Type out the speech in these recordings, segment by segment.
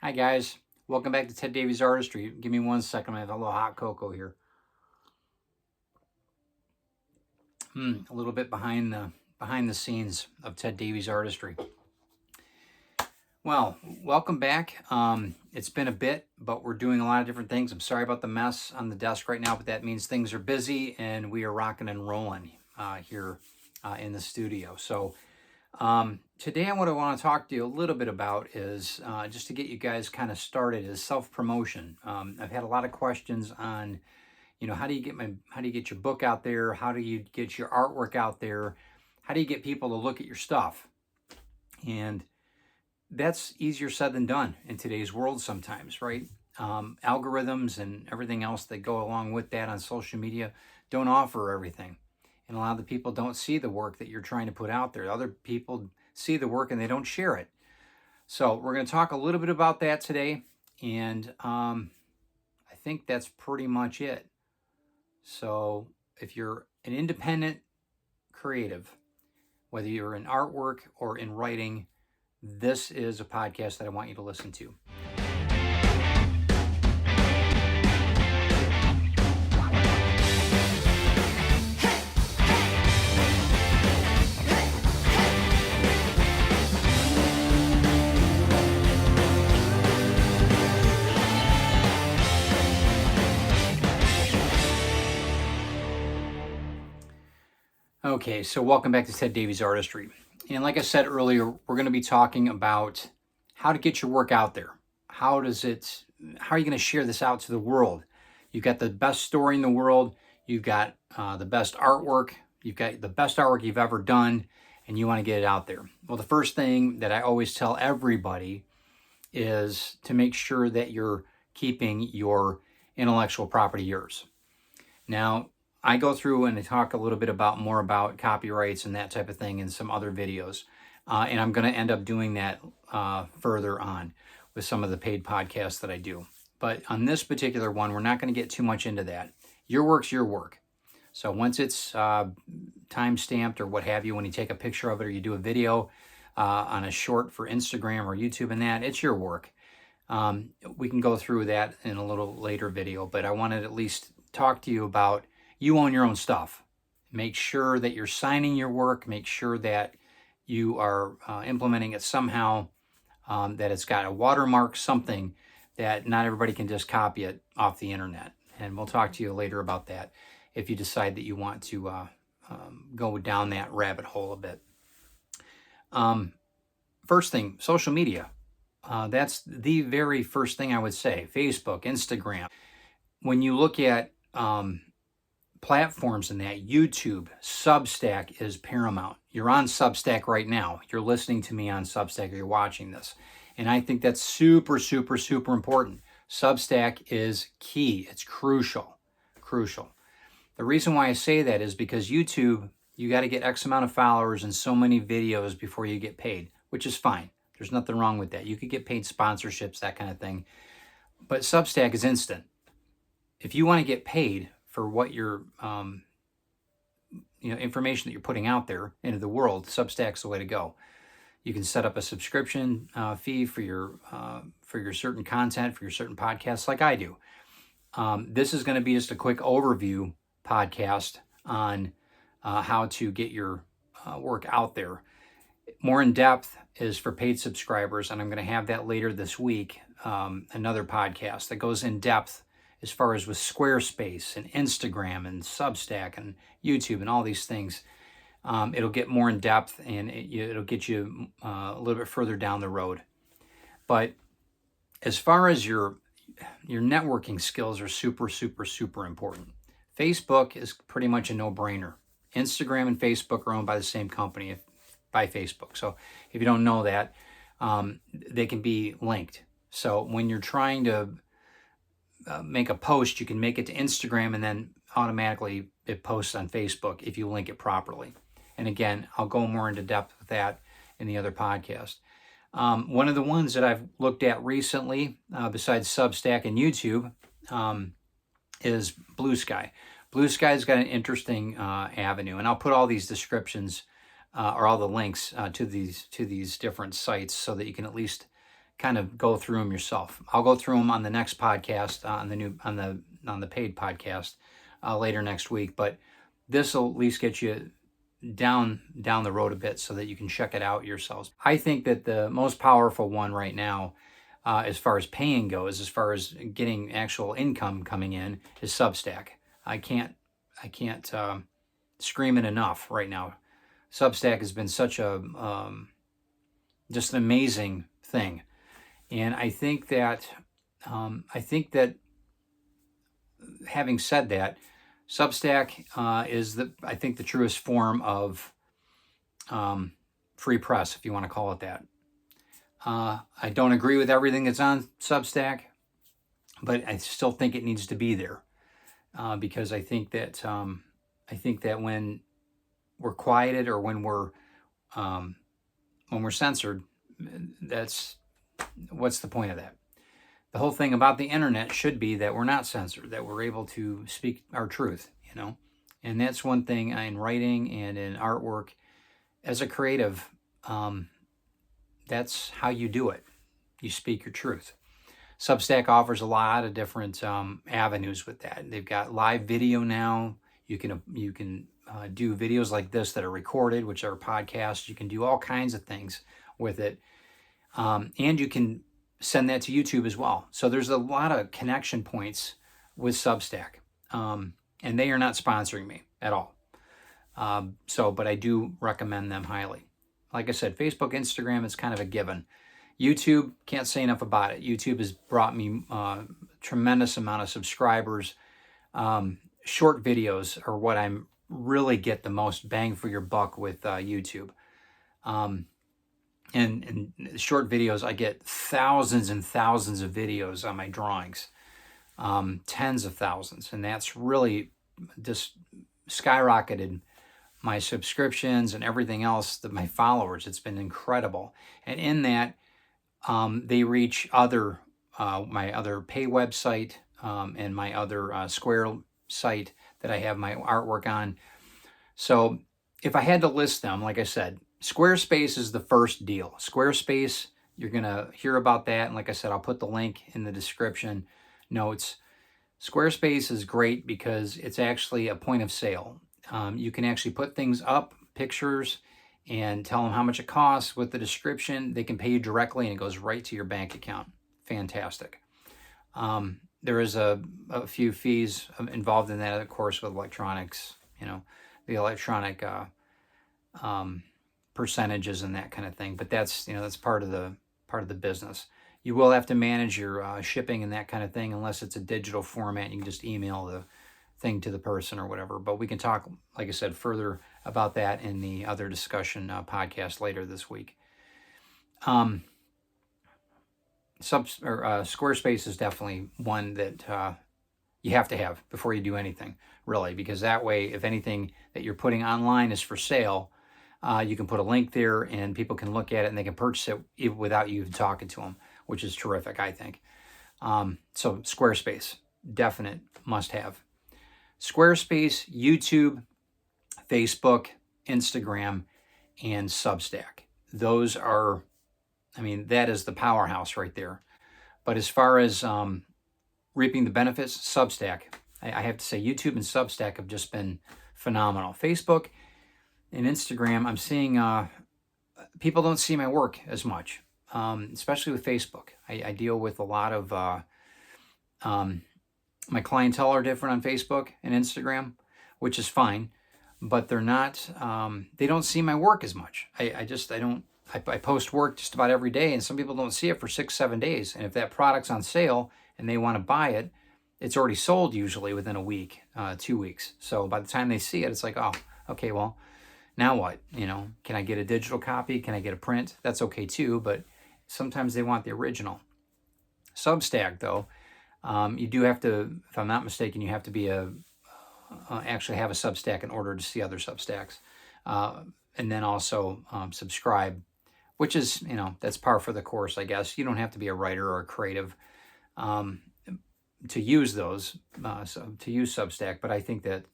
Hi guys, welcome back to Ted Davies Artistry. Give me 1 second, I have a little hot cocoa here. A little bit behind the scenes of Ted Davies Artistry. Well, welcome back. It's been a bit, but we're doing a lot of different things. I'm sorry about the mess on the desk right now, but that means things are busy and we are rocking and rolling here in the studio. So today what I want to talk to you a little bit about is just to get you guys kind of started is self-promotion. I've had a lot of questions on, how do you get your book out there? How do you get your artwork out there? How do you get people to look at your stuff? And that's easier said than done in today's world sometimes, right? Algorithms and everything else that go along with that on social media don't offer everything. And a lot of the people don't see the work that you're trying to put out there. Other people see the work and they don't share it. So we're going to talk a little bit about that today. And I think that's pretty much it. So if you're an independent creative, whether you're in artwork or in writing, this is a podcast that I want you to listen to. Okay, so welcome back to Ted Davies Artistry. And like I said earlier, we're going to be talking about how to get your work out there. How are you going to share this out to the world? You've got the best story in the world. You've got the best artwork. You've got the best artwork you've ever done, and you want to get it out there. Well, the first thing that I always tell everybody is to make sure that you're keeping your intellectual property yours. Now, I go through and I talk a little bit more about copyrights and that type of thing in some other videos. And I'm going to end up doing that further on with some of the paid podcasts that I do. But on this particular one, we're not going to get too much into that. Your work's your work. So once it's time-stamped or what have you, when you take a picture of it or you do a video on a short for Instagram or YouTube and that, it's your work. We can go through that in a little later video, but I wanted to at least talk to you about you own your own stuff. Make sure that you're signing your work. Make sure that you are implementing it somehow, that it's got a watermark, something that not everybody can just copy it off the internet. And we'll talk to you later about that if you decide that you want to go down that rabbit hole a bit. First thing, social media. That's the very first thing I would say. Facebook, Instagram. When you look at platforms in that, YouTube, Substack is paramount. You're on Substack right now. You're listening to me on Substack or you're watching this. And I think that's super, super, super important. Substack is key. It's crucial. The reason why I say that is because YouTube, you got to get X amount of followers and so many videos before you get paid, which is fine. There's nothing wrong with that. You could get paid sponsorships, that kind of thing. But Substack is instant. If you want to get paid for what your information that you're putting out there into the world, Substack's the way to go. You can set up a subscription fee for your certain content, for your certain podcasts, like I do. This is going to be just a quick overview podcast on how to get your work out there. More in depth is for paid subscribers, and I'm going to have that later this week. Another podcast that goes in depth as far as with Squarespace and Instagram and Substack and YouTube and all these things. It'll get more in depth and it'll get you a little bit further down the road. But as far as your networking skills are super, super, super important. Facebook is pretty much a no-brainer. Instagram and Facebook are owned by the same company, by Facebook. So if you don't know that, they can be linked. So when you're trying to make a post, you can make it to Instagram and then automatically it posts on Facebook if you link it properly. And again, I'll go more into depth with that in the other podcast. One of the ones that I've looked at recently, besides Substack and YouTube, is Blue Sky. Blue Sky's got an interesting avenue, and I'll put all these descriptions or all the links to these different sites so that you can at least kind of go through them yourself. I'll go through them on the next podcast, on the paid podcast later next week. But this will at least get you down the road a bit so that you can check it out yourselves. I think that the most powerful one right now, as far as paying goes, as far as getting actual income coming in, is Substack. I can't scream it enough right now. Substack has been such a just an amazing thing, and I think that having said that, Substack is I think the truest form of free press, if you want to call it that. I don't agree with everything that's on Substack, but I still think it needs to be there because I think that when we're quieted or when we're censored, what's the point of that? The whole thing about the internet should be that we're not censored, that we're able to speak our truth, and that's one thing in writing and in artwork. As a creative, that's how you do it. You speak your truth. Substack offers a lot of different avenues with that. They've got live video now. You can do videos like this that are recorded, which are podcasts. You can do all kinds of things with it, and you can send that to YouTube as well. So there's a lot of connection points with Substack, and they are not sponsoring me at all. But I do recommend them highly. Like I said, Facebook, Instagram, it's kind of a given. YouTube, can't say enough about it. YouTube has brought me a tremendous amount of subscribers. Short videos are what I'm really get the most bang for your buck with YouTube. And short videos, I get thousands and thousands of videos on my drawings, tens of thousands. And that's really just skyrocketed my subscriptions and everything else, that my followers. It's been incredible. And in that, they reach my other pay website and my other Square site that I have my artwork on. So if I had to list them, like I said, Squarespace is the first deal. Squarespace, you're going to hear about that. And like I said, I'll put the link in the description notes. Squarespace is great because it's actually a point of sale. You can actually put things up, pictures, and tell them how much it costs with the description. They can pay you directly and it goes right to your bank account. Fantastic. There is a few fees involved in that, of course, with electronics, the electronic percentages and that kind of thing. But that's part of the business. You will have to manage your shipping and that kind of thing, unless it's a digital format. You can just email the thing to the person or whatever. But we can talk, like I said, further about that in the other discussion podcast later this week. Squarespace is definitely one that you have to have before you do anything, really, because that way, if anything that you're putting online is for sale, you can put a link there and people can look at it and they can purchase it without you even talking to them, which is terrific, I think. So Squarespace, definite must-have. Squarespace, YouTube, Facebook, Instagram, and Substack. Those are, that is the powerhouse right there. But as far as reaping the benefits, Substack, I have to say YouTube and Substack have just been phenomenal. Facebook and Instagram, I'm seeing people don't see my work as much, especially with Facebook. I deal with a lot of my clientele are different on Facebook and Instagram, which is fine, but they're not, they don't see my work as much. I post work just about every day, and some people don't see it for 6-7 days. And if that product's on sale and they want to buy it, it's already sold usually within a week, 2 weeks. So by the time they see it, it's like, oh, okay, well, now what? Can I get a digital copy? Can I get a print? That's okay too, but sometimes they want the original. Substack, though, you do have to, if I'm not mistaken, you have to be actually have a Substack in order to see other Substacks. And then also subscribe, which is, that's par for the course, I guess. You don't have to be a writer or a creative to use those, to use Substack. But I think that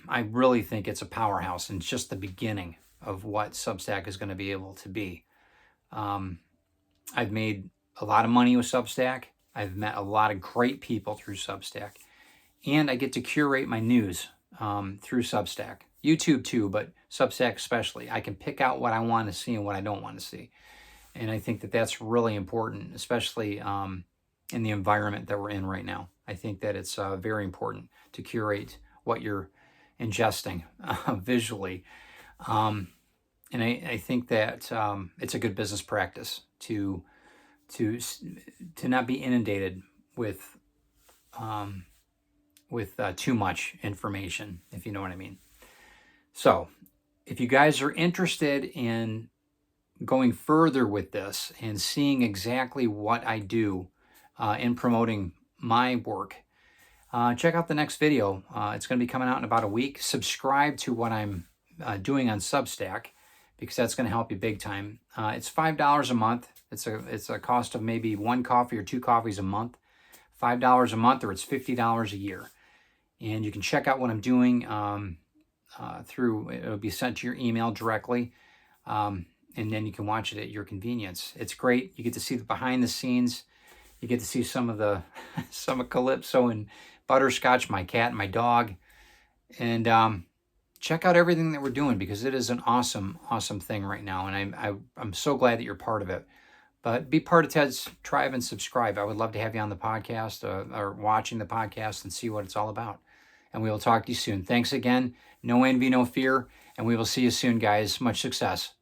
I really think it's a powerhouse, and it's just the beginning of what Substack is going to be able to be. I've made a lot of money with Substack. I've met a lot of great people through Substack. And I get to curate my news through Substack. YouTube too, but Substack especially. I can pick out what I want to see and what I don't want to see. And I think that that's really important, especially in the environment that we're in right now. I think that it's very important to curate what you're ingesting visually. And I think that it's a good business practice to not be inundated with too much information, if you know what I mean. So, if you guys are interested in going further with this and seeing exactly what I do in promoting my work, check out the next video. It's going to be coming out in about a week. Subscribe to what I'm doing on Substack, because that's going to help you big time. It's $5 a month. It's a cost of maybe 1 coffee or 2 coffees a month. $5 a month, or it's $50 a year. And you can check out what I'm doing through, it'll be sent to your email directly. And then you can watch it at your convenience. It's great. You get to see the behind the scenes. You get to see some of Calypso and Butterscotch, my cat and my dog. And check out everything that we're doing, because it is an awesome, awesome thing right now. And I'm so glad that you're part of it. But be part of Ted's tribe and subscribe. I would love to have you on the podcast or watching the podcast and see what it's all about. And we will talk to you soon. Thanks again. No envy, no fear. And we will see you soon, guys. Much success.